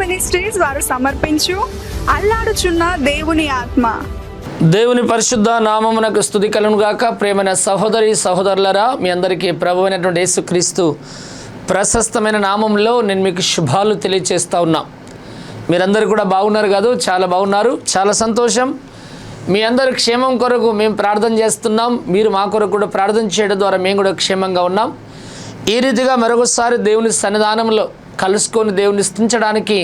Ministries వారు సమర్పించు అల్లాడుచున్న దేవుని ఆత్మ. దేవుని పరిశుద్ధ నామమునకు స్తుతి కలుగును గాక. ప్రియమైన సహోదరి సహోదరులరా, మీ అందరికీ ప్రభువైనటువంటి యేసుక్రీస్తు ప్రశస్తమైన నామంలో నేను మీకు శుభాలు తెలియజేస్తా ఉన్నా. మీరందరూ కూడా బాగున్నారు కాదు? చాలా బాగున్నారు, చాలా సంతోషం. మీ అందరి క్షేమం కొరకు మేము ప్రార్థన చేస్తున్నాం. మీరు మా కొరకు కూడా ప్రార్థన చేయడం ద్వారా మేము కూడా క్షేమంగా ఉన్నాం. ఈ రీతిగా మరొకసారి దేవుని సన్నిధానంలో కలుసుకొని దేవుని స్తుతించడానికి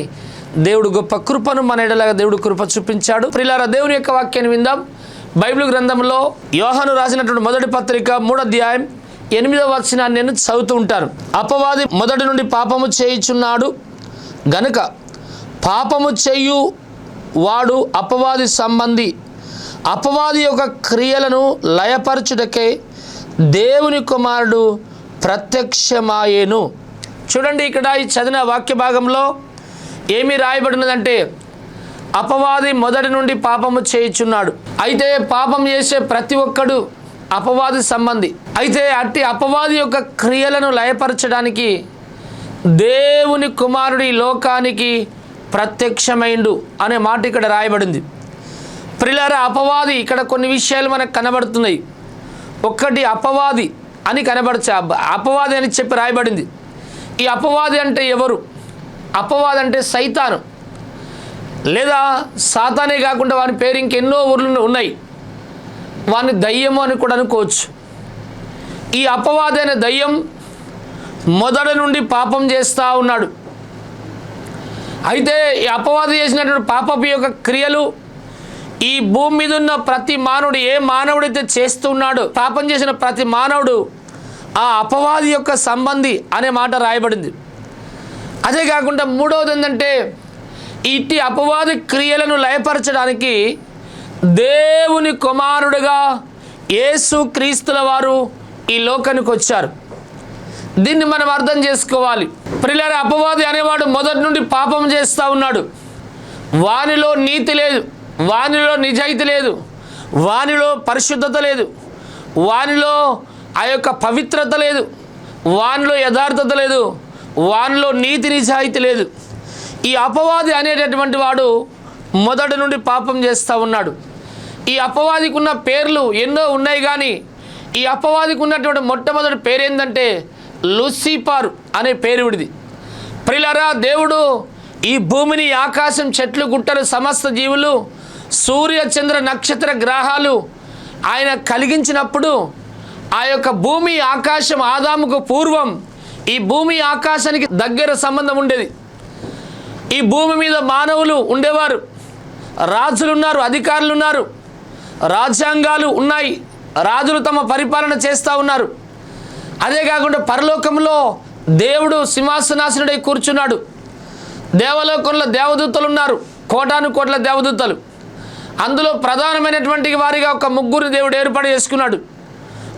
దేవుడు గొప్ప కృపను మన ఎడలాగా దేవుడు కృప చూపించాడు. ప్రియులారా, దేవుని యొక్క వాక్యాన్ని విందాం. బైబిల్ గ్రంథంలో యోహాను రాసినటువంటి మొదటి పత్రిక 3వ అధ్యాయం 8వ వచనాన్ని నేను చదువుతూ ఉంటాను. అపవాది మొదటి నుండి పాపము చేయుచున్నాడు గనుక పాపము చేయు వాడు అపవాది సంబంధి, అపవాది యొక్క క్రియలను లయపరచుటకే దేవుని కుమారుడు ప్రత్యక్షమాయేను. చూడండి, ఇక్కడ ఈ చదివిన వాక్య భాగంలో ఏమి రాయబడినదంటే, అపవాది మొదటి నుండి పాపము చేయుచున్నాడు. అయితే పాపం చేసే ప్రతి ఒక్కడు అపవాది సంబంధి. అయితే అట్టి అపవాది యొక్క క్రియలను లయపరచడానికి దేవుని కుమారుడి లోకానికి ప్రత్యక్షమైండు అనే మాట ఇక్కడ రాయబడింది. ప్రియులారా, అపవాది ఇక్కడ కొన్ని విషయాలు మనకు కనబడుతున్నాయి. ఒక్కటి అపవాది అని అపవాది అని చెప్పి రాయబడింది. ఈ అపవాది అంటే ఎవరు? అపవాది అంటే సైతాను, లేదా సాతానే కాకుండా వాని పేరు ఇంకెన్నో ఊర్లు ఉన్నాయి. వాని దయ్యము అని కూడా అనుకోవచ్చు. ఈ అపవాది అనే దయ్యం మొదటి నుండి పాపం చేస్తూ ఉన్నాడు. అయితే ఈ అపవాది చేసినటువంటి పాపపు యొక్క క్రియలు ఈ భూమి మీద ఉన్న ప్రతి మానవుడు, ఏ మానవుడైతే చేస్తున్నాడో పాపం చేసిన ప్రతి మానవుడు ఆ అపవాది యొక్క సంబంధి అనే మాట రాయబడింది. అదే కాకుండా మూడవది ఏంటంటే, ఇట్టి అపవాది క్రియలను లయపరచడానికి దేవుని కుమారుడుగా యేసు క్రీస్తుల వారు ఈ లోకానికి వచ్చారు. దీన్ని మనం అర్థం చేసుకోవాలి. ప్రియులారా, అపవాది అనేవాడు మొదటి నుండి పాపం చేస్తూ ఉన్నాడు. వానిలో నీతి లేదు, వానిలో నిజాయితీ లేదు, వానిలో పరిశుద్ధత లేదు, వానిలో ఆ యొక్క పవిత్రత లేదు, వానిలో యథార్థత లేదు, వానిలో నీతి నిజాయితీ లేదు. ఈ అపవాది అనేటటువంటి వాడు మొదటి నుండి పాపం చేస్తూ ఉన్నాడు. ఈ అపవాదికి ఉన్న పేర్లు ఎన్నో ఉన్నాయి, కానీ ఈ అపవాదికి ఉన్నటువంటి మొట్టమొదటి పేరు ఏంటంటే లూసిఫర్ అనే పేరు విడిది. ప్రియులారా, దేవుడు ఈ భూమిని, ఆకాశం, చెట్లు, గుట్టలు, సమస్త జీవులు, సూర్య చంద్ర నక్షత్ర గ్రహాలు ఆయన కలిగించినప్పుడు ఆ యొక్క భూమి ఆకాశం ఆదాముకు పూర్వం ఈ భూమి ఆకాశానికి దగ్గర సంబంధం ఉండేది. ఈ భూమి మీద మానవులు ఉండేవారు, రాజులు ఉన్నారు, అధికారులు ఉన్నారు, రాజ్యాంగాలు ఉన్నాయి, రాజులు తమ పరిపాలన చేస్తూ ఉన్నారు. అదే కాకుండా పరలోకంలో దేవుడు సింహాసనాసనుడై కూర్చున్నాడు. దేవలోకంలో దేవదూతలు ఉన్నారు, కోటాను కోట్ల దేవదూతలు. అందులో ప్రధానమైనటువంటి వారిగా ఒక ముగ్గురు దేవుడు ఏర్పాటు చేసుకున్నాడు.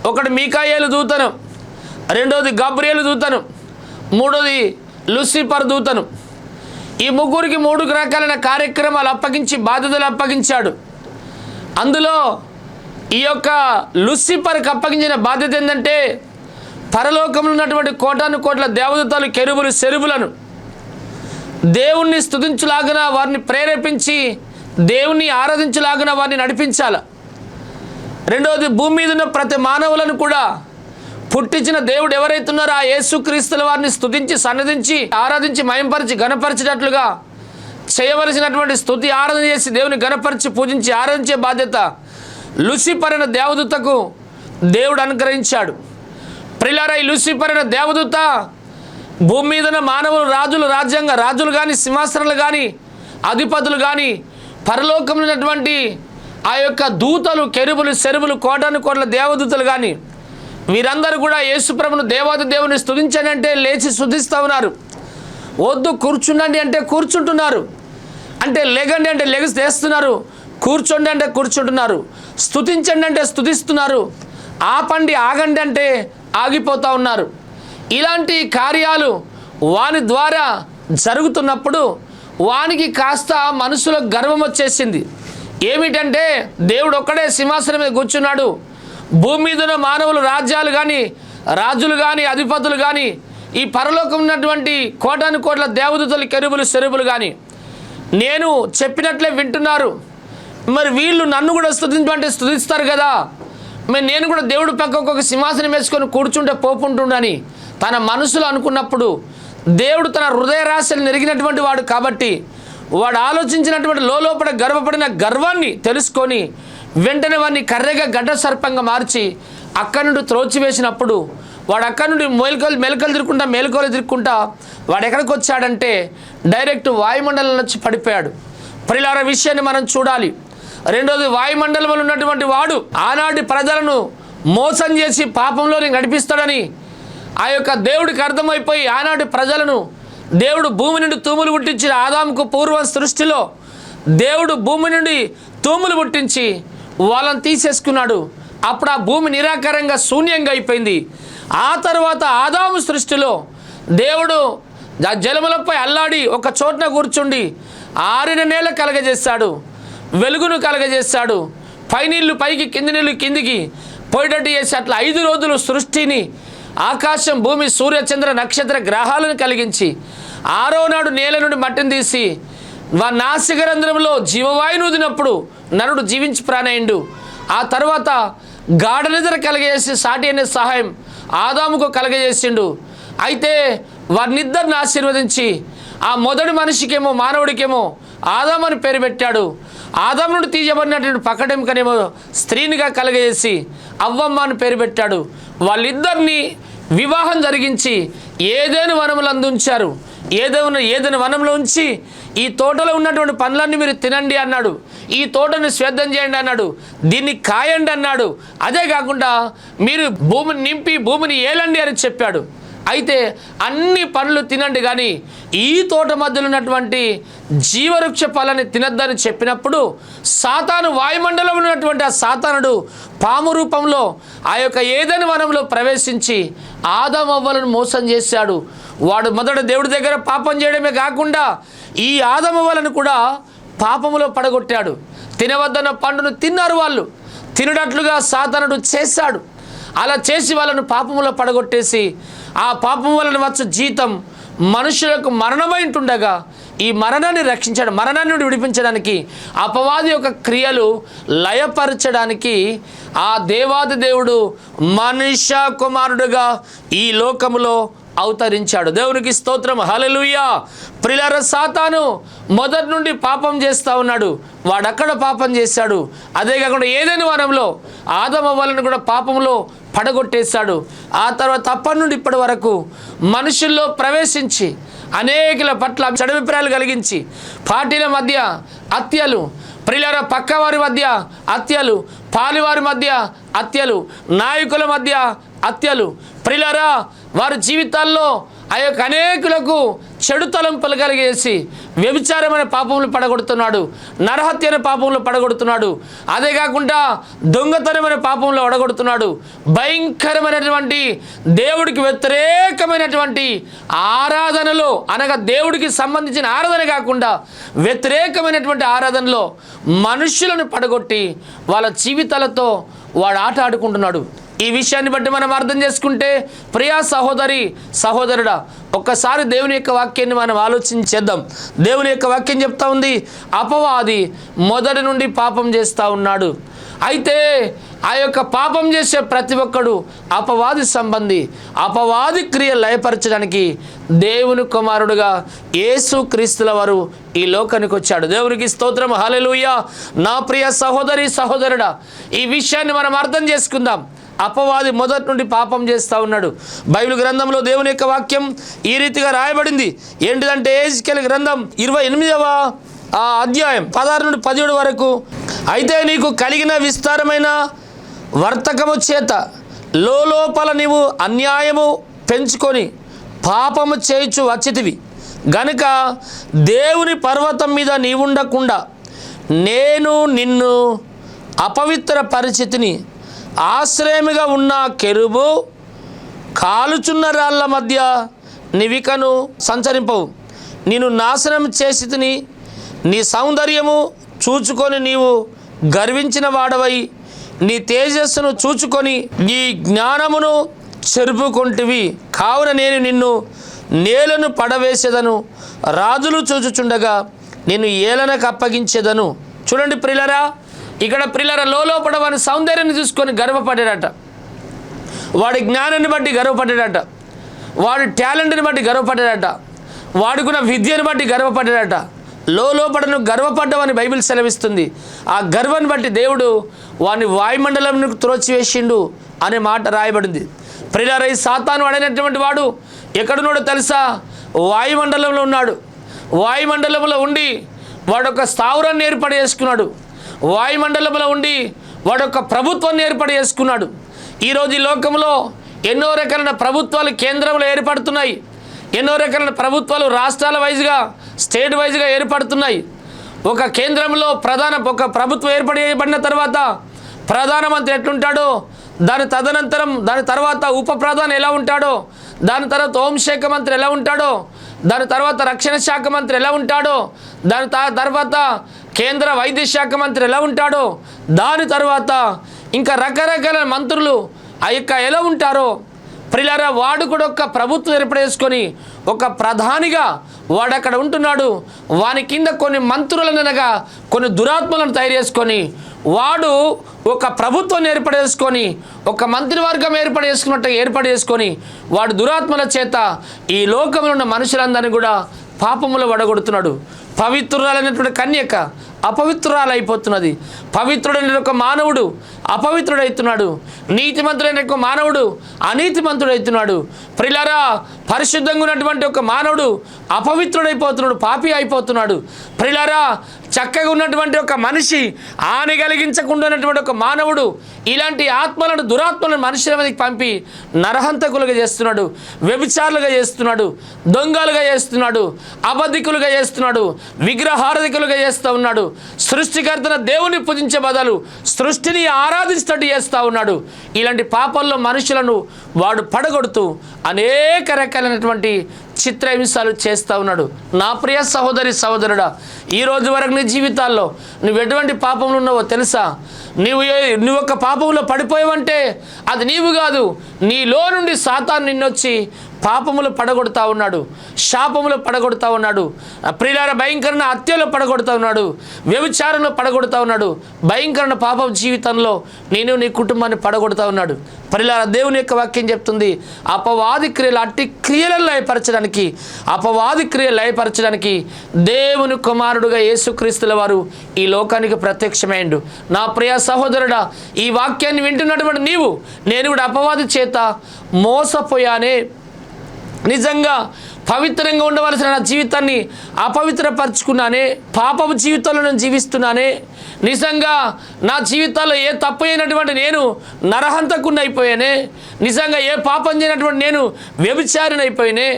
ఒకటి మీకాయేలు దూతను, రెండోది గబ్రియేలు దూతను, మూడోది లూసిఫర్ దూతను. ఈ ముగ్గురికి 3 రకాలైన కార్యక్రమాలు అప్పగించి బాధ్యతలు అప్పగించాడు. అందులో ఈ యొక్క లూసిఫర్కి అప్పగించిన బాధ్యత ఏంటంటే, పరలోకంలో ఉన్నటువంటి కోటాను కోట్ల దేవదూతలు, కెరూబులు, సెరుబులను దేవుణ్ణి స్తుతించులాగున వారిని ప్రేరేపించి దేవుణ్ణి ఆరాధించులాగున వారిని నడిపించాలి. రెండవది, భూమి మీద ఉన్న ప్రతి మానవులను కూడా పుట్టించిన దేవుడు ఎవరైతే ఉన్నారో ఆ యేసుక్రీస్తుల వారిని స్తుతించి, సన్నదించి, ఆరాధించి, మయంపరిచి, గణపరిచేటట్లుగా చేయవలసినటువంటి స్తుతి ఆరాధన చేసి దేవుని గణపరిచి, పూజించి, ఆరాధించే బాధ్యత లూసిఫర్ అనే దేవదూతకు దేవుడు అనుగ్రహించాడు. ప్రియులారా, ఈ లూసిఫర్ అనే దేవదూత భూమి మీద ఉన్న మానవులు, రాజులు, రాజులు కానీ, సింహాసనాలు కానీ, అధిపతులు కానీ, పరలోకంలో ఉన్నటువంటి ఆ యొక్క దూతలు, కెరూబులు, సెరుబులు, కోటాను కోట్ల దేవదూతలు కానీ, వీరందరూ కూడా యేసుప్రభును దేవాది దేవుని స్తుతించండి అంటే లేచి స్తుతిస్తూ ఉన్నారు. వద్దు కూర్చుండండి అంటే కూర్చుంటున్నారు, అంటే లెగండి అంటే లేస్తున్నారు, కూర్చోండి అంటే కూర్చుంటున్నారు, స్తుతించండి అంటే స్తుతిస్తున్నారు, ఆపండి ఆగండి అంటే ఆగిపోతూ ఉన్నారు. ఇలాంటి కార్యాలు వాని ద్వారా జరుగుతున్నప్పుడు వానికి కాస్త మనసులో గర్వం వచ్చేసింది. ఏమిటంటే, దేవుడు ఒక్కడే సింహాసనం మీద కూర్చున్నాడు, భూమి మీద ఉన్న మానవులు, రాజ్యాలు కానీ, రాజులు కానీ, అధిపతులు కానీ ఈ పరలోకం ఉన్నటువంటి కోటాను కోట్ల దేవదూతలు, కెరూబులు, సెరూబులు కానీ నేను చెప్పినట్లే వింటున్నారు. మరి వీళ్ళు నన్ను కూడా స్తుతించమంటే స్తుతిస్తారు కదా, మరి నేను కూడా దేవుడి పక్కకు ఒక సింహాసనం వేసుకొని కూర్చుంటే పోపుంటుండని తన మనసులో అనుకున్నప్పుడు, దేవుడు తన హృదయ రాశిని నెరిగినటువంటి వాడు కాబట్టి వాడు ఆలోచించినటువంటి లోపల గర్వపడిన గర్వాన్ని తెలుసుకొని వెంటనే వాడిని కర్రెగా గడ్డ సర్పంగా మార్చి అక్కడి నుండి త్రోచివేసినప్పుడు వాడు అక్కడి నుండి మేలుకోలు తిరుక్కుంటా వాడు ఎక్కడికి వచ్చాడంటే డైరెక్ట్ వాయుమండలం వచ్చి పడిపోయాడు. ప్రియులారా, విషయాన్ని మనం చూడాలి. రెండోది, వాయుమండలంలో ఉన్నటువంటి వాడు ఆనాటి ప్రజలను మోసం చేసి పాపంలోని నడిపిస్తాడని ఆ యొక్క దేవుడికి అర్థమైపోయి ఆనాటి ప్రజలను దేవుడు భూమి నుండి తూములు పుట్టించిన ఆదాముకు పూర్వ సృష్టిలో దేవుడు భూమి నుండి తూములు పుట్టించి వాళ్ళని తీసేసుకున్నాడు. అప్పుడు ఆ భూమి నిరాకారంగా శూన్యంగా అయిపోయింది. ఆ తర్వాత ఆదాము సృష్టిలో దేవుడు జలములపై అల్లాడి ఒక చోటన కూర్చుండి ఆరిన నేల కలగజేశాడు, వెలుగును కలగజేశాడు, పైనీళ్ళు పైకి, కింది నీళ్ళు కిందికి పోయేటట్టు చేసి అట్లా 5 రోజులు సృష్టిని, ఆకాశం, భూమి, సూర్య, చంద్ర, నక్షత్ర గ్రహాలను కలిగించి 6వ నాడు నేల నుండి మట్టిని తీసి నాసికరంధ్రంలో జీవవాయువును ఊదినప్పుడు నరుడు జీవించి ప్రాణయిండు. ఆ తర్వాత గాఢ నిద్ర కలగజేసి సాటి అనే సహాయం ఆదాముకు కలగజేసిండు. అయితే వారినిద్దరిని ఆశీర్వదించి ఆ మొదటి మనిషికేమో, మానవుడికేమో ఆదాము అని పేరు పెట్టాడు. ఆదాము నుండి తీయబడినటువంటి పక్కడెంకనేమో స్త్రీనిగా కలగజేసి అవ్వమ్మ అని పేరు పెట్టాడు. వాళ్ళిద్దరినీ వివాహం జరిగించి ఏదైనా వనములు అందించారు. ఏదైనా వనంలో ఉంచి ఈ తోటలో ఉన్నటువంటి పండ్లన్నీ మీరు తినండి అన్నాడు, ఈ తోటను శ్వేద్దం చేయండి అన్నాడు, దీన్ని కాయండి అన్నాడు. అదే కాకుండా మీరు భూమిని నింపి భూమిని ఏలండి అని చెప్పాడు. అయితే అన్ని పండ్లు తినండి కానీ ఈ తోట మధ్యలో ఉన్నటువంటి జీవవృక్ష ఫలాన్ని తినద్దని చెప్పినప్పుడు సాతాను, వాయుమండలంలో ఉన్నటువంటి ఆ సాతానుడు పాము రూపంలో ఆ యొక్క ఏదైనా వనంలో ప్రవేశించి ఆదాము అవ్వలను మోసం చేశాడు. వాడు మొదట దేవుడి దగ్గర పాపం చేయడమే కాకుండా ఈ ఆదాము అవ్వలను కూడా పాపములో పడగొట్టాడు. తినవద్దన్న పండును తిన్నారు. వాళ్ళు తినడట్లుగా సాతానుడు చేశాడు. అలా చేసి వాళ్ళను పాపములో పడగొట్టేసి ఆ పాపం వలన వచ్చు జీతం మనుషులకు మరణమై ఉంటుండగా ఈ మరణాన్ని రక్షించడం, మరణాన్ని నుండి విడిపించడానికి, అపవాది యొక్క క్రియలు లయపరచడానికి ఆ దేవాది దేవుడు మనుష్య కుమారుడుగా ఈ లోకములో అవతరించాడు. దేవునికి స్తోత్రం, హల్లెలూయా. ప్రియులారా, సాతాను మొదటి నుండి పాపం చేస్తూ ఉన్నాడు. వాడక్కడ పాపం చేశాడు. అదే కాకుండా ఏదైనా వనంలో ఆదాము అవ్వలను కూడా పాపంలో పడగొట్టేశాడు. ఆ తర్వాత అప్పటి నుండి ఇప్పటి వరకు మనుషుల్లో ప్రవేశించి అనేకుల పట్ల చెడభిప్రాయాలు కలిగించి పార్టీల మధ్య హత్యలు, ప్రియులారా పక్కవారి మధ్య హత్యలు, పాలివారి మధ్య హత్యలు, నాయకుల మధ్య హత్యలు, ప్రియులారా వారి జీవితాల్లో ఆ యొక్క అనేకులకు చెడు తలంపులు కలిగేసి వ్యభిచారమైన పాపములు పడగొడుతున్నాడు, నరహత్యమైన పాపములు పడగొడుతున్నాడు. అదే కాకుండా దొంగతనమైన పాపంలో పడగొడుతున్నాడు. భయంకరమైనటువంటి దేవుడికి వ్యతిరేకమైనటువంటి ఆరాధనలో, అనగా దేవుడికి సంబంధించిన ఆరాధన కాకుండా వ్యతిరేకమైనటువంటి ఆరాధనలో మనుషులను పడగొట్టి వాళ్ళ జీవితాలతో వాడు ఆట ఆడుకుంటున్నాడు. ఈ విషయాన్ని బట్టి మనం అర్థం చేసుకుంటే, ప్రియా సహోదరి సహోదరుడా, ఒక్కసారి దేవుని యొక్క వాక్యాన్ని మనం ఆలోచించేద్దాం. దేవుని యొక్క వాక్యం చెప్తా ఉంది, అపవాది మొదటి నుండి పాపం చేస్తూ ఉన్నాడు. అయితే ఆ యొక్క పాపం చేసే ప్రతి ఒక్కడు అపవాది సంబంధి. అపవాది క్రియ లయపరచడానికి దేవుని కుమారుడుగా యేసు క్రీస్తుల వారు ఈ లోకానికి వచ్చాడు. దేవునికి స్తోత్రం, హల్లెలూయా. నా ప్రియ సహోదరి సహోదరుడా, ఈ విషయాన్ని మనం అర్థం చేసుకుందాం. అపవాది మొదటి నుండి పాపం చేస్తూ ఉన్నాడు. బైబిల్ గ్రంథంలో దేవుని యొక్క వాక్యం ఈ రీతిగా రాయబడింది. ఏంటిదంటే ఎహెజ్కేలు గ్రంథం 28వ అధ్యాయం 16 నుండి 17 వరకు, అయితే నీకు కలిగిన విస్తారమైన వర్తకము చేత లోపల నీవు అన్యాయము పెంచుకొని పాపము చేయుచు వచ్చితివి గనుక దేవుని పర్వతం మీద నీవుండకుండా నేను నిన్ను అపవిత్ర పరిస్థితిని ఆశ్రయముగా ఉన్న కెరూబు కాలుచున్న రాళ్ళ మధ్య నివికను సంచరింపవు. నేను నాశనం చేసి తిని నీ సౌందర్యము చూచుకొని నీవు గర్వించిన వాడవై నీ తేజస్సును చూచుకొని నీ జ్ఞానమును చెరుపుకొంటివి, కావున నేను నిన్ను నేలను పడవేసేదను, రాజులు చూచుచుండగా నేను ఏలనకు అప్పగించేదను. చూడండి ప్రియులారా, ఇక్కడ ప్రియులారా లోపల వాని సౌందర్యాన్ని చూసుకొని గర్వపడాడట, వాడి జ్ఞానాన్ని బట్టి గర్వపడ్డాడట, వాడి టాలెంట్ని బట్టి గర్వపడ్డాడట, వాడుకున్న విద్యను బట్టి గర్వపడ్డాడట. లోపల నువ్వు గర్వపడ్డావని బైబిల్ సెలవిస్తుంది. ఆ గర్వాన్ని బట్టి దేవుడు వాని వాయుమండలంను త్రోచివేసిండు అనే మాట రాయబడింది. ప్రియులారా, ఈ సాతాను అడైనటువంటి వాడు ఎక్కడున్నాడో తెలుసా? వాయుమండలంలో ఉన్నాడు. వాయుమండలంలో ఉండి వాడొక స్థావరాన్ని ఏర్పాటు చేసుకున్నాడు. వాయుమండలంలో ఉండి వాడొక ప్రభుత్వాన్ని ఏర్పాటు చేసుకున్నాడు. ఈరోజు ఈ లోకంలో ఎన్నో రకాలైన ప్రభుత్వాలు కేంద్రంలో ఏర్పడుతున్నాయి. ఎన్నో రకాలైన ప్రభుత్వాలు రాష్ట్రాల వైజ్గా, స్టేట్ వైజ్గా ఏర్పడుతున్నాయి. ఒక కేంద్రంలో ఒక ప్రభుత్వం ఏర్పడిన తర్వాత ప్రధానమంత్రి ఎట్లుంటాడో, దాని తర్వాత ఉప ప్రధాని ఎలా ఉంటాడో, దాని తర్వాత హోంశాఖ మంత్రి ఎలా ఉంటాడో, దాని తర్వాత రక్షణ శాఖ మంత్రి ఎలా ఉంటాడో, దాని తర్వాత కేంద్ర వైద్య శాఖ మంత్రి ఎలా ఉంటాడో, దాని తర్వాత ఇంకా రకరకాల మంత్రులు ఎలా ఉంటారో ప్రియులారా, వాడు కూడా ఒక ప్రభుత్వం ఏర్పడేసుకొని ఒక ప్రధానిగా వాడు అక్కడ ఉంటున్నాడు. వాని కింద కొన్ని మంత్రులనగా కొన్ని దురాత్మలను తయారు చేసుకొని వాడు ఒక ప్రభుత్వాన్ని ఏర్పడేసుకొని ఒక మంత్రివర్గం ఏర్పాటు చేసుకొని వాడు దురాత్మల చేత ఈ లోకంలో ఉన్న మనుషులందరినీ కూడా పాపములో వడగొడుతున్నాడు. పవిత్రురాలైనటువంటి కన్యక అపవిత్రురాలైపోతున్నది. పవిత్రుడైన ఒక మానవుడు అపవిత్రుడవుతున్నాడు. నీతిమంతుడైన ఒక మానవుడు అనీతిమంతుడవుతున్నాడు. ప్రియులారా, పరిశుద్ధంగా ఉన్నటువంటి ఒక మానవుడు అపవిత్రుడైపోతున్నాడు, పాపి అయిపోతున్నాడు. ప్రియులారా, చక్కగా ఉన్నటువంటి ఒక మనిషి హాని కలిగించకుండా ఉన్నటువంటి ఒక మానవుడు ఇలాంటి ఆత్మలను, దురాత్మలను మనుషుల మీదకి పంపి నరహంతకులుగా చేస్తున్నాడు, వ్యభిచారులుగా చేస్తున్నాడు, దొంగలుగా చేస్తున్నాడు, అబద్ధికులుగా చేస్తున్నాడు, విగ్రహారాధికులుగా చేస్తూ ఉన్నాడు. సృష్టికర్తన దేవుని పూజించే బదులు సృష్టిని ఆరాధిస్తూ చేస్తూ ఉన్నాడు. ఇలాంటి పాపాల్లో మనుషులను వాడు పడగొడుతూ అనేక రకాలైనటువంటి చిత్రహింసలు చేస్తూ ఉన్నాడు. నా ప్రియ సహోదరి సహోదరుడా, ఈరోజు వరకు నీ జీవితాల్లో నువ్వు ఎటువంటి పాపంలో ఉన్నావో తెలుసా? నువ్వు ఒక పాపంలో పడిపోయావంటే అది నీవు కాదు, నీలో నుండి సాతాను నిన్నొచ్చి పాపములు పడగొడతా ఉన్నాడు, శాపములు పడగొడతా ఉన్నాడు. ప్రియులారా, భయంకరమైన హత్యలో పడగొడతా ఉన్నాడు, వ్యభిచారంలో పడగొడతా ఉన్నాడు, భయంకరమైన పాప జీవితంలో నేను నీ కుటుంబాన్ని పడగొడతా ఉన్నాడు. ప్రియులారా, దేవుని యొక్క వాక్యం చెప్తుంది, అపవాది క్రియలు అట్టి క్రియలను లయపరచడానికి దేవుని కుమారుడుగా యేసుక్రీస్తుల వారు ఈ లోకానికి ప్రత్యక్షమైండు. నా ప్రియ సహోదరుడా, ఈ వాక్యాన్ని వింటున్నటువంటి నీవు, నేను కూడా అపవాది చేత మోసపోయానే, నిజంగా పవిత్రంగా ఉండవలసిన నా జీవితాన్ని అపవిత్రపరచుకున్నానే, పాపపు జీవితంలో నేను జీవిస్తున్నానే, నిజంగా నా జీవితాల్లో ఏ తప్పు అయినటువంటి నేను నరహంతకుని అయిపోయానే, నిజంగా ఏ పాపం చేయనటువంటి నేను వ్యభిచారిని అయిపోయానే,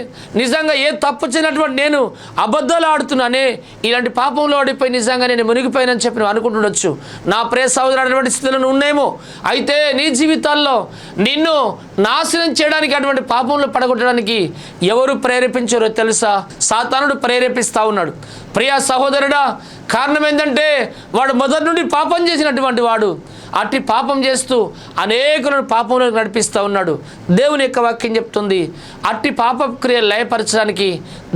నిజంగా ఏ తప్పు చేయనటువంటి నేను అబద్ధాలు ఆడుతున్నానే, ఇలాంటి పాపంలో ఆడిపోయి నిజంగా నేను మునిగిపోయానని చెప్పి నువ్వు అనుకుంటుండొచ్చు. నా ప్రియ సహోదరుడు అటువంటి స్థితిలో ఉన్నాయేమో. అయితే నీ జీవితాల్లో నిన్ను నాశనం చేయడానికి, అటువంటి పాపంలో పడగొట్టడానికి ఎవరు ప్రేరేపించారో తెలుసా? సాతానుడు ప్రేరేపిస్తూ ఉన్నాడు. ప్రియ సహోదరుడా, కారణం ఏంటంటే వాడు మొదటి నుండి పాపం చేసినటువంటి వాడు అట్టి పాపం చేస్తూ అనేకులను పాపంలోకి నడిపిస్తూ ఉన్నాడు. దేవుని యొక్క వాక్యం చెప్తుంది, అట్టి పాప క్రియలు లయపరచడానికి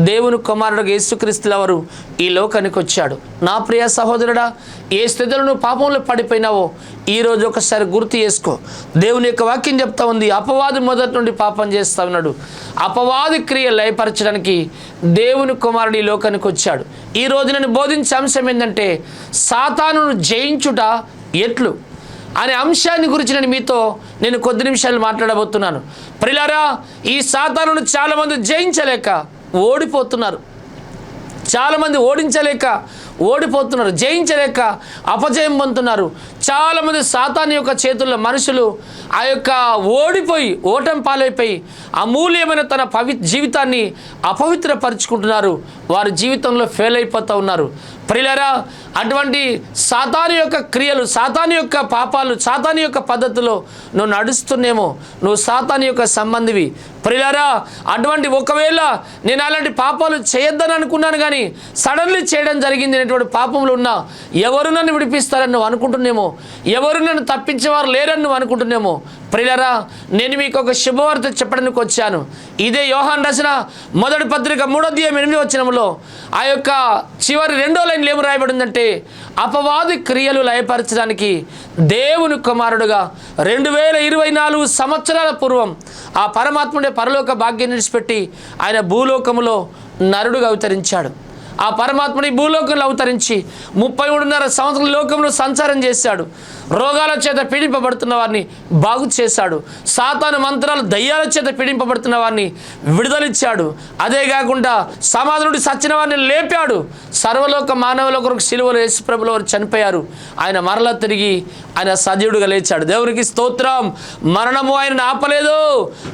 దేవుని కుమారుడు యేసుక్రీస్తుల వారు ఈ లోకానికి వచ్చాడు. నా ప్రియ సహోదరుడా, ఏ స్థితిలో నువ్వు పాపంలో పడిపోయినావో ఈరోజు ఒకసారి గుర్తు చేసుకో. దేవుని యొక్క వాక్యం చెప్తా ఉంది, అపవాది మొదటి నుండి పాపం చేస్తూ ఉన్నాడు. అపవాది క్రియలు లయపరచడానికి దేవుని కుమారుడు ఈ లోకానికి వచ్చాడు. ఈరోజు నేను బోధించే అంశం ఏంటంటే, సాతానును జయించుట ఎట్లు అనే అంశాన్ని గురించి నేను కొద్ది నిమిషాలు మాట్లాడబోతున్నాను. ప్రియులారా, ఈ సాతానును చాలామంది జయించలేక ఓడిపోతున్నారు, చాలామంది ఓడిపోతున్నారు, జయించలేక అపజయం పొందుతున్నారు. చాలామంది సాతాను యొక్క చేతుల్లో మనుషులు ఆ యొక్క ఓటమి పాలైపోయి అమూల్యమైన తన జీవితాన్ని అపవిత్రపరుచుకుంటున్నారు. వారి జీవితంలో ఫెయిల్ అయిపోతూ ఉన్నారు. ప్రియులారా, అటువంటి సాతాను యొక్క క్రియలు, సాతాను యొక్క పాపాలు, సాతాను యొక్క పద్ధతిలో నువ్వు నడుస్తున్నామో నువ్వు సాతాను యొక్క సంబంధివి. ప్రియులారా, అటువంటి ఒకవేళ నేను అలాంటి పాపాలు చేయొద్దని అనుకున్నాను కానీ సడన్లీ చేయడం జరిగింది అనేటువంటి పాపంలో ఉన్నా ఎవరు నన్ను విడిపిస్తారని నువ్వు అనుకుంటున్నామో, ఎవరు నన్ను తప్పించేవారు లేరని నువ్వు అనుకుంటున్నామో, ప్రియులారా, నేను మీకు ఒక శుభవార్త చెప్పడానికి వచ్చాను. ఇదే యోహాను రాసిన మొదటి పత్రిక 3:8 ఆ యొక్క చివరి 2వ లైన్లో ఏమి రాయబడిందంటే, అపవాది క్రియలు లయపరచడానికి దేవుని కుమారుడుగా 2024 సంవత్సరాల పూర్వం ఆ పరమాత్ముడే పరలోక భాగ్యం విడిచిపెట్టి ఆయన భూలోకములో నరుడుగా అవతరించాడు. ఆ పరమాత్ముడి భూలోకంలో అవతరించి 33.5 సంవత్సరాల లోకంలో సంచారం చేశాడు. రోగాల చేత పీడింపబడుతున్న వారిని బాగు చేశాడు. సాతాను మంత్రాలు దయ్యాల చేత పీడింపబడుతున్న వారిని విడుదలిచ్చాడు. అదే కాకుండా సమాధి నుండి సచ్చిన వారిని లేపాడు. సర్వలోక మానవుల కొరకు సిలువలో యేసుప్రభుల వారు చనిపోయారు. ఆయన మరలా తిరిగి ఆయన సజీవుడిగా లేచాడు. దేవునికి స్తోత్రం. మరణము ఆయనను ఆపలేదు,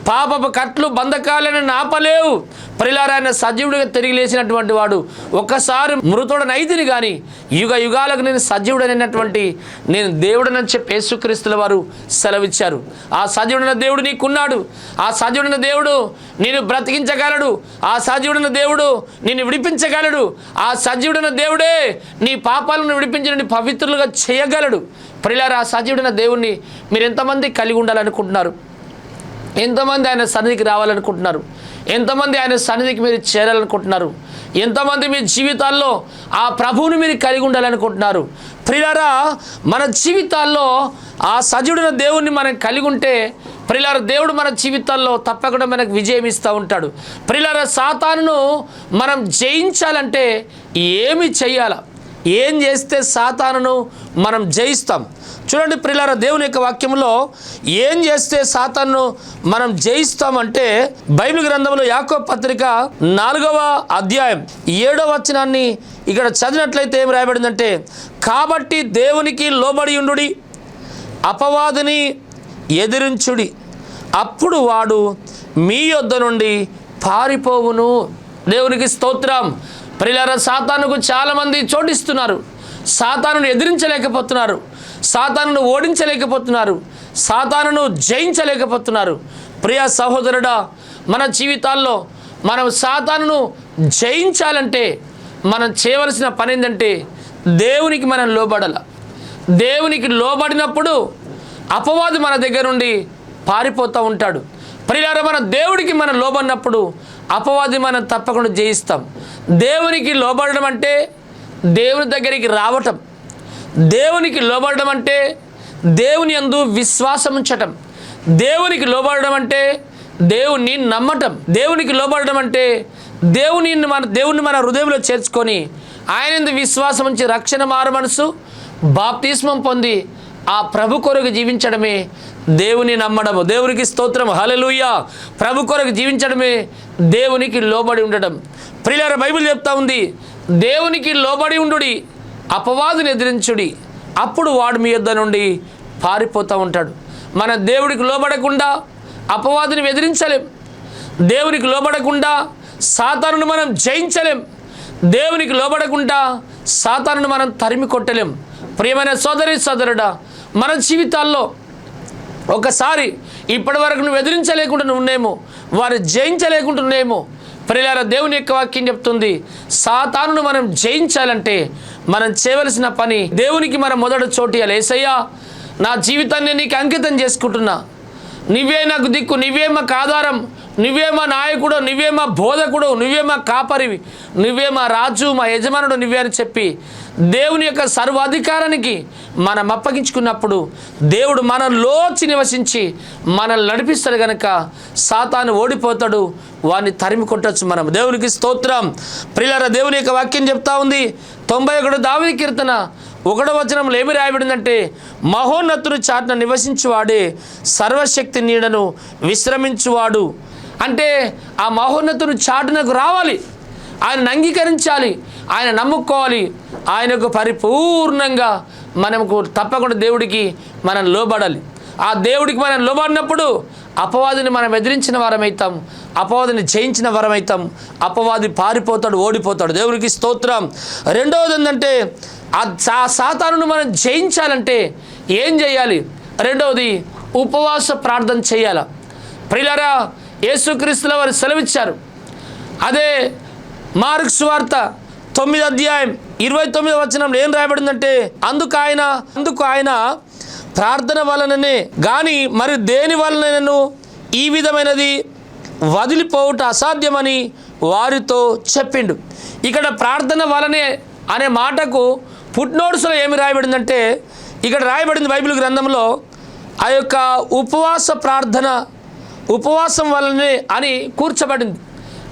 పాపపు కట్లు బంధకాలను ఆపలేవు. ప్రియులారా, ఆయన సజీవుడిగా తిరిగి లేచినటువంటి వాడు. ఒక్కసారి మృతుడనైతిని కానీ యుగ యుగాలకు నేను సజీవుడనైనటువంటి నేను దేవుడనని చెప్పి యేసుక్రీస్తుల వారు సెలవిచ్చారు. ఆ సజీవుడైన దేవుడు నీకున్నాడు. ఆ సజీవుడైన దేవుడు నేను బ్రతికించగలడు. ఆ సజీవుడైన దేవుడు నిన్ను విడిపించగలడు. ఆ సజీవుడైన దేవుడే నీ పాపాలను విడిపించి పవిత్రులుగా చేయగలడు. ప్రియులారా, ఆ సజీవుడైన దేవుణ్ణి మీరు ఎంతమంది కలిగి ఉండాలనుకుంటున్నారు? ఎంతమంది ఆయన సన్నిధికి రావాలనుకుంటున్నారు? ఎంతమంది ఆయన సన్నిధికి మీరు చేరాలనుకుంటున్నారు? ఎంతమంది మీ జీవితాల్లో ఆ ప్రభువుని మీరు కలిగి ఉండాలనుకుంటున్నారు? ప్రియులారా, మన జీవితాల్లో ఆ సజీవుడైన దేవుణ్ణి మనం కలిగి ఉంటే ప్రియులారా, దేవుడు మన జీవితాల్లో తప్పకుండా మనకు విజయం ఇస్తూ ఉంటాడు. ప్రియులారా, సాతానును మనం జయించాలంటే ఏమి చెయ్యాలా? ఏం చేస్తే సాతానును మనం జయిస్తాం? చూడండి ప్రియులారా, దేవుని యొక్క వాక్యంలో ఏం చేస్తే సాతానును మనం జయిస్తామంటే బైబిల్ గ్రంథంలో యాకోబు పత్రిక 4వ అధ్యాయం 7వ వచనాన్ని ఇక్కడ చదివినట్లయితే ఏం రాయబడిందంటే, కాబట్టి దేవునికి లోబడి ఉండుడి, అపవాదిని ఎదిరించుడి, అప్పుడు వాడు మీ యొద్ద నుండి పారిపోవును. దేవునికి స్తోత్రం. ప్రియులారా, సాతానుకు చాలామంది చోటిస్తున్నారు. సాతానును ఎదిరించలేకపోతున్నారు. సాతానును ఓడించలేకపోతున్నారు. సాతానును జయించలేకపోతున్నారు. ప్రియ సహోదరుడా, మన జీవితాల్లో మనం సాతానును జయించాలంటే మనం చేయవలసిన పని ఏంటంటే దేవునికి మనం లోబడాల. దేవునికి లోబడినప్పుడు అపవాది మన దగ్గర నుండి పారిపోతూ ఉంటాడు. ప్రియులారా, మన దేవుడికి మనం లోబడినప్పుడు అపవాది మనం తప్పకుండా జయిస్తాం. దేవునికి లోబడడం అంటే దేవుని దగ్గరికి రావటం. దేవునికి లోబడడం అంటే దేవుని యందు విశ్వాసం ఉంచటం. దేవునికి లోబడడం అంటే దేవుణ్ణి నమ్మటం. దేవునికి లోబడడం అంటే దేవుణ్ణి మన హృదయంలో చేర్చుకొని ఆయన యందు విశ్వాసం ఉంచి రక్షణ మారు మనసు బాప్తిస్మం పొంది ఆ ప్రభు కొరకు జీవించడమే దేవుని నమ్మడము. దేవునికి స్తోత్రం, హల్లెలూయా. ప్రభు కొరకు జీవించడమే దేవునికి లోబడి ఉండడం. ప్రియులారా, బైబిల్ చెప్తా ఉంది, దేవునికి లోబడి ఉండుడి, అపవాదిని ఎదిరించుడి, అప్పుడు వాడు మీ యొద్ద నుండి పారిపోతూ ఉంటాడు. మన దేవుడికి లోబడకుండా అపవాదిని ఎదిరించలేం. దేవునికి లోబడకుండా సాతానును మనం జయించలేం. దేవునికి లోబడకుండా సాతానును మనం తరిమి కొట్టలేం. ప్రియమైన సోదరి సోదరుడా, మన జీవితాల్లో ఒకసారి ఇప్పటి వరకు నువ్వు ఎదిరించలేకుండా ఉన్నాయేమో, వారు జయించలేకుండా ఉన్నాయేమో. ప్రియులారా, దేవుని యొక్క వాక్యం చెప్తుంది, సాతానును మనం జయించాలంటే మనం చేయవలసిన పని దేవునికి మనం మొదట చోటియాలి. యేసయ్యా, నా జీవితాన్ని నీకు అంకితం చేసుకుంటున్నా, నువ్వే నాకు దిక్కు, నువ్వే మాకు ఆధారం, నువ్వే మా నాయకుడు, నువ్వే మా బోధకుడు, నువ్వే మా కాపరివి, నువ్వే మా రాజు, మా యజమానుడు నువ్వే అని చెప్పి దేవుని యొక్క సర్వాధికారానికి మనం అప్పగించుకున్నప్పుడు దేవుడు మనలోచి నివసించి మనల్ని నడిపిస్తాడు. కనుక సాతాను ఓడిపోతాడు, వాడిని తరిమి కొట్టచ్చు మనం. దేవునికి స్తోత్రం. ప్రియులారా, దేవుని యొక్క వాక్యం చెప్తా ఉంది, 91 దావీదు కీర్తన 1వ వచనంలో ఏమి రాయబడిందంటే, మహోన్నతుడు చాటున నివసించువాడే సర్వశక్తి నీడను విశ్రమించువాడు. అంటే ఆ మహోన్నతుడు చాటునకు రావాలి, ఆయనను అంగీకరించాలి, ఆయన నమ్ముకోవాలి, ఆయనకు పరిపూర్ణంగా మనకు తప్పకుండా దేవుడికి మనం లోబడాలి. ఆ దేవుడికి మనం లోబడినప్పుడు అపవాదిని మనం ఎదిరించిన వారమవుతాం, అపవాదిని జయించిన వారమవుతాం. అపవాది పారిపోతాడు, ఓడిపోతాడు. దేవుడికి స్తోత్రం. రెండవది ఏంటంటే, ఆ సాతానును మనం జయించాలంటే ఏం చేయాలి? రెండవది ఉపవాస ప్రార్థన చేయాలి. ప్రియులారా, యేసుక్రీస్తుల వారు సెలవిచ్చారు. అదే మార్కు సువార్త 9వ అధ్యాయం 29వ వచనంలో ఏం రాయబడిందంటే, అందుకు ఆయన ప్రార్థన వలననే గాని మరి దేని వలనను ఈ విధమైనది వదిలిపోవుట అసాధ్యమని వారితో చెప్పిండు. ఇక్కడ ప్రార్థన వలనే అనే మాటకు ఫుట్నోట్స్లో ఏమి రాయబడిందంటే, ఇక్కడ రాయబడింది బైబిల్ గ్రంథంలో ఆ యొక్క ఉపవాస ప్రార్థన ఉపవాసం వలనే అని కూర్చబడింది.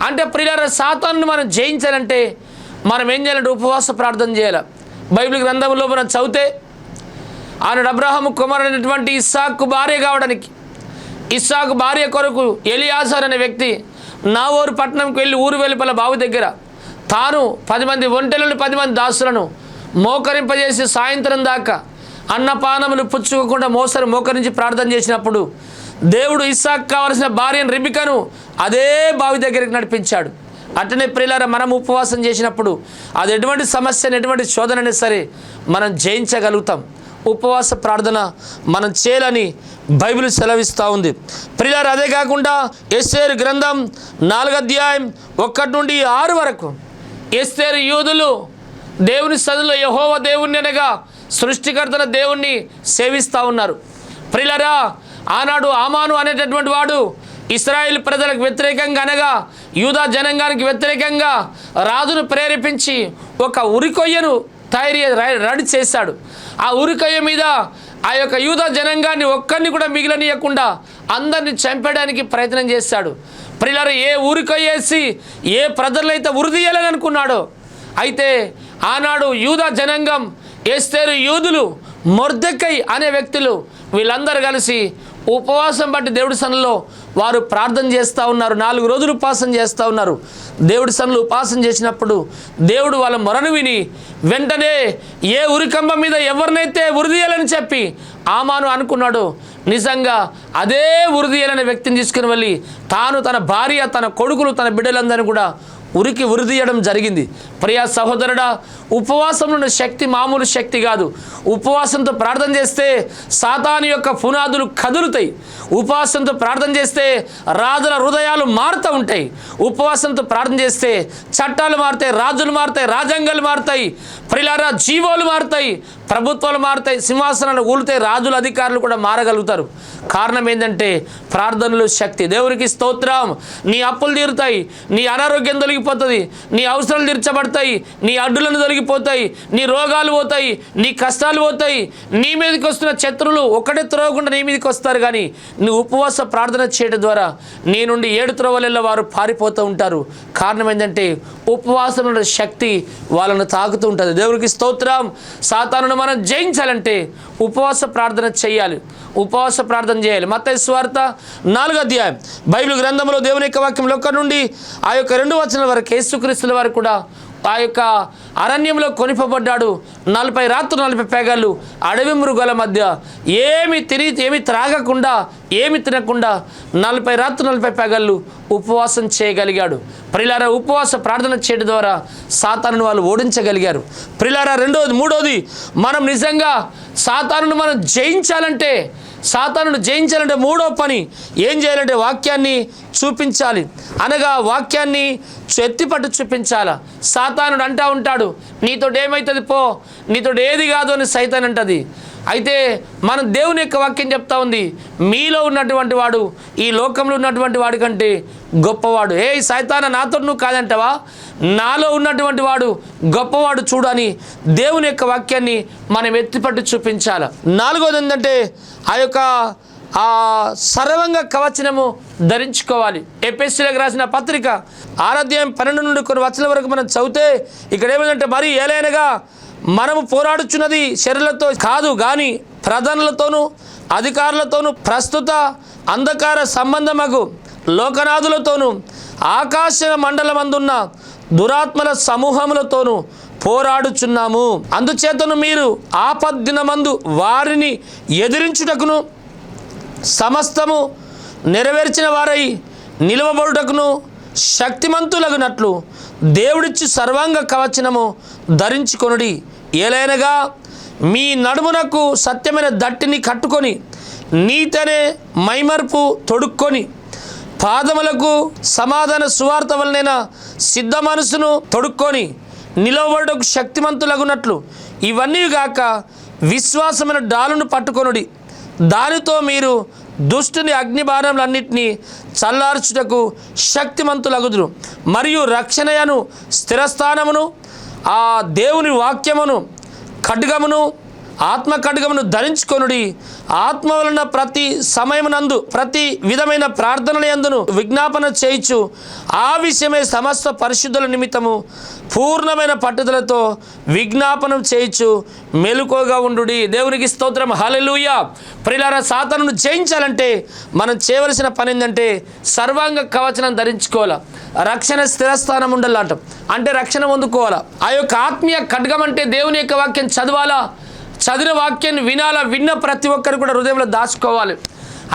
అంటే ప్రియులారా, సాతానుని మనం జయించాలంటే మనం ఏం చేయాలంటే ఉపవాస ప్రార్థన చేయాలి. బైబిల్ గ్రంథంలో మనం చదివితే ఆనాడు అబ్రహాము కుమారుడైనటువంటి ఇస్సాకు భార్య కావడానికి, ఇస్సాకు భార్య కొరకు ఎలియాజర్ అనే వ్యక్తి నావోరు పట్టణంకి వెళ్ళి ఊరు వెలుపల బావి దగ్గర తాను 10 మంది ఒంటెలను 10 మంది దాసులను మోకరింపజేసి సాయంత్రం దాకా అన్నపానములు పుచ్చుకోకుండా మోకరించి ప్రార్థన చేసినప్పుడు దేవుడు ఇస్సాకు కావలసిన భార్యను రిబికను అదే బావి దగ్గరికి నడిపించాడు. అట్లనే ప్రియులారా, మనం ఉపవాసం చేసినప్పుడు అది ఎటువంటి సమస్యను ఎటువంటి శోధనైనా సరే మనం జయించగలుగుతాం. ఉపవాస ప్రార్థన మనం చేయాలని బైబిల్ సెలవిస్తూ ఉంది. ప్రియులారా, అదే కాకుండా ఎస్తేరు గ్రంథం 4వ అధ్యాయం 1 నుండి 6 వరకు ఎస్తేరు యూదులు దేవుని సన్నిధిలో యెహోవా దేవుణ్ణి అనగా సృష్టికర్తల దేవుణ్ణి సేవిస్తూ ఉన్నారు. ప్రియులారా, ఆనాడు ఆమాను అనేటటువంటి వాడు ఇశ్రాయేల్ ప్రజలకు వ్యతిరేకంగా అనగా యూదా జనాంగానికి వ్యతిరేకంగా రాజును ప్రేరేపించి ఒక ఉరికొయ్యను రెడీ చేశాడు. ఆ ఉరికొయ్య మీద ఆ యొక్క యూదా జనాంగాన్ని ఒక్కరిని కూడా మిగిలనీయకుండా అందరిని చంపేయడానికి ప్రయత్నం చేశాడు. ప్రియులారా, ఏ ఉరికొయ్యేసి ఏ ప్రజలైతే ఉరిదీయాలని అనుకున్నాడో, అయితే ఆనాడు యూదా జనాంగం, ఎస్తేరు యూదులు, మొర్దెకై అనే వ్యక్తులు వీళ్ళందరూ కలిసి ఉపవాసం బట్టి దేవుడి సన్నిధిలో వారు ప్రార్థన చేస్తూ ఉన్నారు. 4 రోజులు ఉపవాసం చేస్తూ ఉన్నారు. దేవుడి సన్నిధిలో ఉపవాసం చేసినప్పుడు దేవుడు వాళ్ళ మొరను విని వెంటనే ఏ ఉరికంబ మీద ఎవరినైతే ఉరిదీయాలని చెప్పి ఆమాను అనుకున్నాడు, నిజంగా అదే ఉరిదీయాలనే వ్యక్తిని తీసుకుని వెళ్ళి తాను, తన భార్య, తన కొడుకులు, తన బిడ్డలందరినీ కూడా ఉరిదీయడం జరిగింది. ప్రియా సహోదరుడా, ఉపవాసంలో ఉన్న శక్తి మామూలు శక్తి కాదు. ఉపవాసంతో ప్రార్థన చేస్తే సాతాను యొక్క పునాదులు కదులుతాయి. ఉపవాసంతో ప్రార్థన చేస్తే రాజుల హృదయాలు మారుతూ ఉంటాయి. ఉపవాసంతో ప్రార్థన చేస్తే చట్టాలు మారుతాయి, రాజులు మారుతాయి, రాజ్యాంగాలు మారుతాయి, ప్రియులారా జీవోలు మారుతాయి, ప్రభుత్వాలు మారుతాయి, సింహాసనాలు కూలుతాయి, రాజుల అధికారులు కూడా మారగలుగుతారు. కారణం ఏంటంటే ప్రార్థనలో శక్తి. దేవునికి స్తోత్రం. నీ అప్పులు తీరుతాయి, నీ అనారోగ్యం తొలగిపోతుంది, నీ అవసరాలు తీర్చబడతాయి, నీ అడ్డులను తొలగిపోతాయి, నీ రోగాలు పోతాయి, నీ కష్టాలు పోతాయి. నీ మీదకి వస్తున్న శత్రువులు ఒకటే త్రోవకుండా నీ మీదకి వస్తారు. కానీ నువ్వు ఉపవాస ప్రార్థన చేయడం ద్వారా నీ నుండి 7 త్రోవలలో వారు పారిపోతూ ఉంటారు. కారణం ఏంటంటే ఉపవాసంలో శక్తి వాళ్ళను తాకుతూ ఉంటుంది. దేవునికి స్తోత్రం. సాతానును మనం జయించాలంటే ఉపవాస ప్రార్థన చేయాలి, ఉపవాస ప్రార్థన చేయాలి. మత్తయి సువార్త 4వ అధ్యాయం బైబిల్ గ్రంథంలో దేవుని యొక్క వాక్యంలో 1 నుండి ఆ యొక్క 2 వచనాల వరకు యేసుక్రీస్తుల వారు కూడా ఆ యొక్క అరణ్యంలో కొనిపబడ్డాడు. 40 రాత్రులు 40 పగళ్ళు అడవి మృగాల మధ్య ఏమి త్రాగకుండా ఏమి తినకుండా 40 రాత్రులు 40 పగళ్ళు ఉపవాసం చేయగలిగాడు. ప్రియులారా, ఉపవాస ప్రార్థన చేయడం ద్వారా సాతానును వాళ్ళు ఓడించగలిగారు. ప్రియులారా, మూడోది మనం నిజంగా సాతానును మనం జయించాలంటే మూడో పని ఏం చేయాలంటే వాక్యాన్ని చూపించాలి. అనగా వాక్యాన్ని ఎత్తిపట్టు చూపించాలి. సాతానుడు అంటూ ఉంటాడు, నీతోటి ఏమవుతుంది పో, నీతోటి ఏది కాదు అని సైతాన్ అంటది. అయితే మన దేవుని యొక్క వాక్యం చెప్తా ఉంది, మీలో ఉన్నటువంటి వాడు ఈ లోకంలో ఉన్నటువంటి వాడి కంటే గొప్పవాడు. సైతాన నాతో నువ్వు కాదంటావా, నాలో ఉన్నటువంటి వాడు గొప్పవాడు చూడు అని దేవుని యొక్క వాక్యాన్ని మనం ఎత్తిపట్టు చూపించాలి. 4వది ఏంటంటే ఆ సర్వంగ కవచనము ధరించుకోవాలి. ఎఫెసీయులకు రాసిన పత్రిక 6వ అధ్యాయం 12 నుండి కొన్ని వచనాల వరకు మనం చదివితే ఇక్కడ ఏమైందంటే, మరి ఏలైనగా మనము పోరాడుచున్నది శరీరులతో కాదు గాని ప్రధానులతోనూ అధికారులతోనూ ప్రస్తుత అంధకార సంబంధమగు లోకనాథులతోనూ ఆకాశ మండలమందున్న దురాత్మల సమూహములతోనూ పోరాడుచున్నాము. అందుచేతను మీరు ఆపద్దినమందు వారిని ఎదిరించుటకును సమస్తము నెరవేర్చిన వారై నిలవబడుటకును శక్తిమంతులగునట్లు దేవుడిచ్చి సర్వాంగ కవచనము ధరించుకొనుడి. ఏలైనగా మీ నడుమునకు సత్యమైన దట్టిని కట్టుకొని నీతనే మైమర్పు తొడుక్కొని పాదములకు సమాధాన సువార్త వలనైన సిద్ధ మనసును తొడుక్కొని నిలవబడుటకు శక్తిమంతులగునట్లు ఇవన్నీ గాక విశ్వాసమైన డాలును పట్టుకొనుడి, దానితో మీరు దుష్టుని అగ్నిబాణములన్నిటినీ చల్లార్చుటకు శక్తిమంతులగుదురు. మరియు రక్షణయను స్థిరస్థానమును ఆ దేవుని వాక్యమును ఖడ్గమును ఆత్మ ఖడ్గమును ధరించుకొనుడి. ఆత్మ వలన ప్రతి సమయమునందు ప్రతి విధమైన ప్రార్థనల యందును విజ్ఞాపన చేయుచు ఆ విషయమై సమస్త పరిశుద్ధుల నిమిత్తము పూర్ణమైన పట్టుదలతో విజ్ఞాపనం చేయుచు మెలకువగా ఉండుడి. దేవునికి స్తోత్రం. హల్లెలూయా. ప్రియులారా, సాతానును జయించాలంటే మనం చేయవలసిన పని ఏంటంటే సర్వాంగ కవచనం ధరించుకోవాలా, రక్షణ స్థిరస్థానం ఉండాలంట. అంటే రక్షణ పొందుకోవాలా. ఆ యొక్క ఆత్మీయ ఖడ్గం అంటే దేవుని యొక్క వాక్యం చదవాలా, చదివిన వాక్యాన్ని వినాలా, విన్న ప్రతి ఒక్కరు కూడా హృదయంలో దాచుకోవాలి.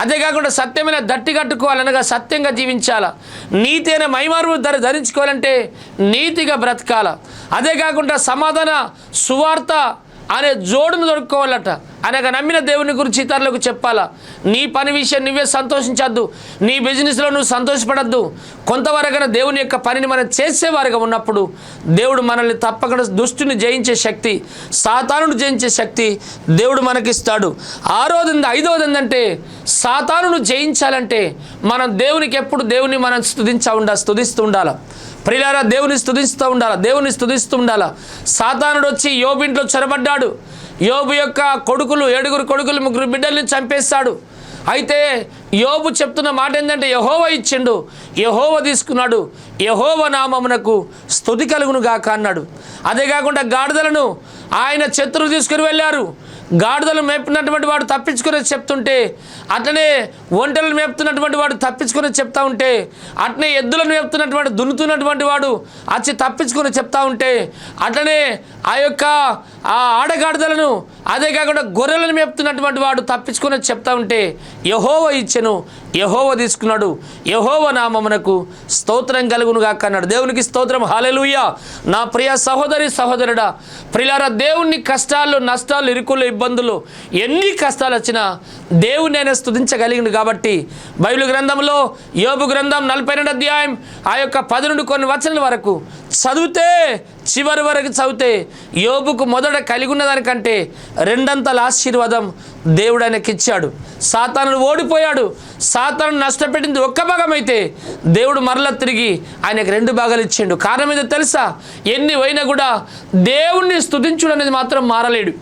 అదే కాకుండా సత్యమైన దట్టి కట్టుకోవాలనగా సత్యంగా జీవించాలా. నీతి అయిన మైమారు ధరించుకోవాలంటే నీతిగా బ్రతకాల. అదే కాకుండా సమాధాన సువార్త అనే జోడును దొరుకుకోవాలట. అనగా నమ్మిన దేవుని గురించి ఇతరులకు చెప్పాలా. నీ పని విషయం నువ్వే సంతోషించద్దు, నీ బిజినెస్లో నువ్వు సంతోషపడద్దు. కొంతవరకైనా దేవుని యొక్క పనిని మనం చేసేవారుగా ఉన్నప్పుడు దేవుడు మనల్ని తప్పకుండా దుష్టుని జయించే శక్తి, సాతానును జయించే శక్తి దేవుడు మనకిస్తాడు. ఐదవది ఏంటంటే సాతానును జయించాలంటే మనం దేవునికి ఎప్పుడు దేవుని మనం స్తుతిస్తూ ఉండాలి. ప్రియులారా, దేవుని స్తుతిస్తూ ఉండాలి. సాతానుడు వచ్చి యోబు ఇంట్లో చొరబడ్డాడు. యోబు యొక్క కొడుకులు 7 కొడుకులు 3 బిడ్డల్ని చంపేశాడు. అయితే యోబు చెప్తున్న మాట ఏంటంటే యెహోవా ఇచ్చిండు, యెహోవా తీసుకున్నాడు, యెహోవా నామమునకు స్తుతి కలుగును గాక అన్నాడు. అదే కాకుండా గాడిదలను ఆయన శత్రువులు తీసుకుని వెళ్ళారు. గాడిదలు మేపుతున్నటువంటి వాడు తప్పించుకుని చెప్తుంటే, అట్లనే ఒంటెలను మేపుతున్నటువంటి వాడు తప్పించుకొని చెప్తా ఉంటే, అట్లనే ఎద్దులను మేపుతున్నటువంటి దున్నుతున్నటువంటి వాడు వచ్చి తప్పించుకొని చెప్తా ఉంటే, అట్లనే ఆ యొక్క ఆడగాడిదలను అదే కాకుండా గొర్రెలను మేపుతున్నటువంటి వాడు తప్పించుకొని చెప్తా ఉంటే యెహోవా ఇచ్చెను, యెహోవా తీసుకున్నాడు, యెహోవా నామమునకు స్తోత్రం కలుగును గాక అన్నాడు. దేవునికి స్తోత్రం. హల్లెలూయా. నా ప్రియ సహోదరి సహోదరుడా, ప్రియులారా, దేవుని కష్టాలు నష్టాలు ఇరుకులు ఇబ్బందులు ఎన్ని కష్టాలు వచ్చినా దేవుని ఆయన స్తుతించగలిగింది. కాబట్టి బైబిల్ గ్రంథంలో యోబు గ్రంథం 42వ అధ్యాయం ఆ యొక్క 10 నుండి కొన్ని వచనాల వరకు చదివితే, చివరి వరకు చదివితే యోబుకు మొదట కలిగి ఉన్న దానికంటే 2 అంతల ఆశీర్వాదం దేవుడు ఆయనకి ఇచ్చాడు. సాతానుడు ఓడిపోయాడు. సాతాను నష్టపెట్టింది 1 భాగం అయితే దేవుడు మరలా తిరిగి ఆయనకు 2 భాగాలు ఇచ్చిండు. కారణం ఏదో తెలుసా? ఎన్ని పోయినా కూడా దేవుణ్ణి స్తుతించడం అనేది మాత్రం మారలేడు.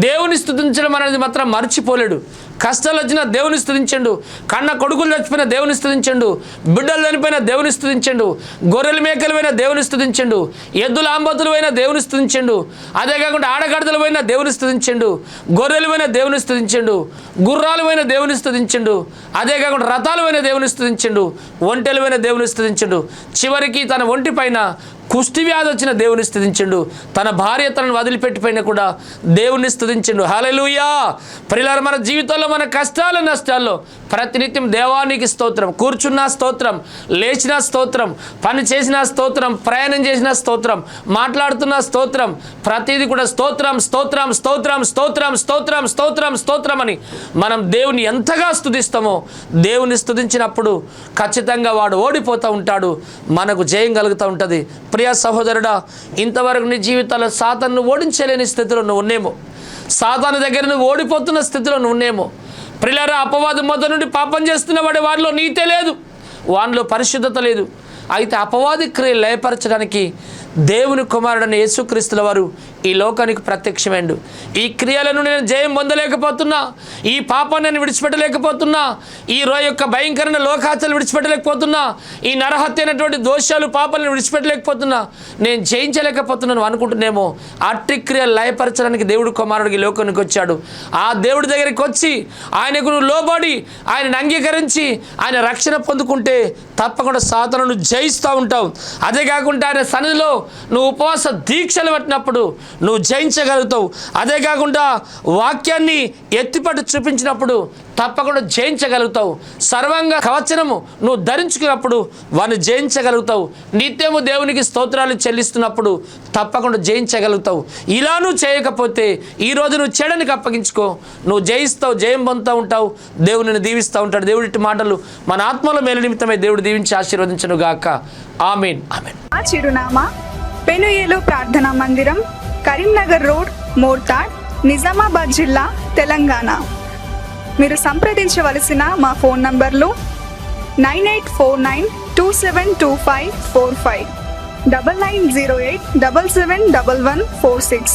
దేవుని స్తుతించడం అనేది మాత్రం మర్చిపోలేడు. కష్టాలు వచ్చినా దేవుని స్తుతించండు, కన్న కొడుకులు చచ్చిపోయినా దేవుని స్తుతించండు, బిడ్డలు చనిపోయినా దేవుని స్తుతించండు, గొర్రెల మేకలు పోయినా దేవుని స్తుతించండు, ఎద్దుల ఆంబతులు పోయినా దేవుని స్తుతించండు, అదే కాకుండా ఆడగడతలు పోయినా దేవుని స్తుతించండు, గొర్రెలు పోయినా దేవుని స్తుతించండు, గుర్రాలు పోయినా దేవుని స్తుతించండు, అదే కాకుండా రథాలు పోయినా దేవుని స్తుతించండు, ఒంటెలు పోయినా దేవుని స్తుతించండు, చివరికి తన ఒంటి పైన కుష్టి వ్యాధి వచ్చిన దేవుని స్తుతించండు, తన భార్య తనను వదిలిపెట్టిపోయినా కూడా దేవుని స్తుతించండు. హల్లెలూయా. ప్రియులారా, మన జీవితంలో మన కష్టాలు నష్టాల్లో ప్రతినిత్యం దేవానికి స్తోత్రం. కూర్చున్న స్తోత్రం, లేచిన స్తోత్రం, పని చేసిన స్తోత్రం, ప్రయాణం చేసిన స్తోత్రం, మాట్లాడుతున్న స్తోత్రం, ప్రతిదీ కూడా స్తోత్రం స్తోత్రం స్తోత్రం స్తోత్రం స్తోత్రం స్తోత్రం స్తోత్రం అని మనం దేవుని ఎంతగా స్తుతిస్తామో, దేవుని స్తుతించినప్పుడు ఖచ్చితంగా వాడు ఓడిపోతూ ఉంటాడు, మనకు జయం కలుగుతూ ఉంటుంది. ప్రియ సహోదరుడా, ఇంతవరకు నీ జీవితాల్లో సాతాను ఓడించలేని స్థితిలో నువ్వు ఉన్నేమో, సాతాను దగ్గర నువ్వు ఓడిపోతున్న స్థితిలో నువ్వు ఉన్నేమో. ప్రియులారా, అపవాదం మొదటి నుండి పాపం చేస్తున్న వాడిలో నీతే లేదు, వానిలో పరిశుద్ధత లేదు. అయితే అపవాది క్రియలు లయపరచడానికి దేవుని కుమారుడైన యేసుక్రీస్తుల వారు ఈ లోకానికి ప్రత్యక్షమైండు. ఈ క్రియలను నేను జయం పొందలేకపోతున్నా, ఈ పాపాన్ని నేను విడిచిపెట్టలేకపోతున్నా, ఈ యొక్క భయంకరమైన లోకాచలు విడిచిపెట్టలేకపోతున్నా, ఈ నరహత్య అయినటువంటి దోషాలు పాపాలను విడిచిపెట్టలేకపోతున్నా, నేను జయించలేకపోతున్నాను అనుకుంటున్నామో, అట్టి క్రియలు లయపరచడానికి దేవుడు కుమారుడికి ఈ లోకానికి వచ్చాడు. ఆ దేవుడి దగ్గరికి వచ్చి ఆయనకు నువ్వు లోబడి ఆయనను అంగీకరించి ఆయన రక్షణ పొందుకుంటే తప్పకుండా సాతానును జయిస్తూ ఉంటావు. అదే కాకుండా ఆయన సన్నిధిలో నువ్వు ఉపవాస దీక్షలు పట్టినప్పుడు నువ్వు జయించగలుగుతావు. అదే కాకుండా వాక్యాన్ని ఎత్తిపట్టు చూపించినప్పుడు తప్పకుండా జయించగలుగుతావు. సర్వంగా కవచనము నువ్వు ధరించుకున్నప్పుడు వాడిని జయించగలుగుతావు. నిత్యము దేవునికి స్తోత్రాలు చెల్లిస్తున్నప్పుడు తప్పకుండా జయించగలుగుతావు. ఇలా నువ్వు చేయకపోతే ఈరోజు నువ్వు చెడనికి అప్పగించుకో, నువ్వు జయిస్తావు, జయం పొందుతూ ఉంటావు, దేవుడు నిన్ను దీవిస్తూ ఉంటాడు. దేవుడి మాటలు మన ఆత్మల మేలు నిమిత్తమై దేవుడు దీవించి ఆశీర్వదించును గాక. ఆమేన్. ఆమేన్. ఆ చిరునామా పెనుయేలు ప్రార్థనా మందిరం, కరీంనగర్ రోడ్, మోర్తాడ్, నిజామాబాద్ జిల్లా, తెలంగాణ. మీరు సంప్రదించవలసిన మా ఫోన్ నంబర్లు 9849272545, 9908771146.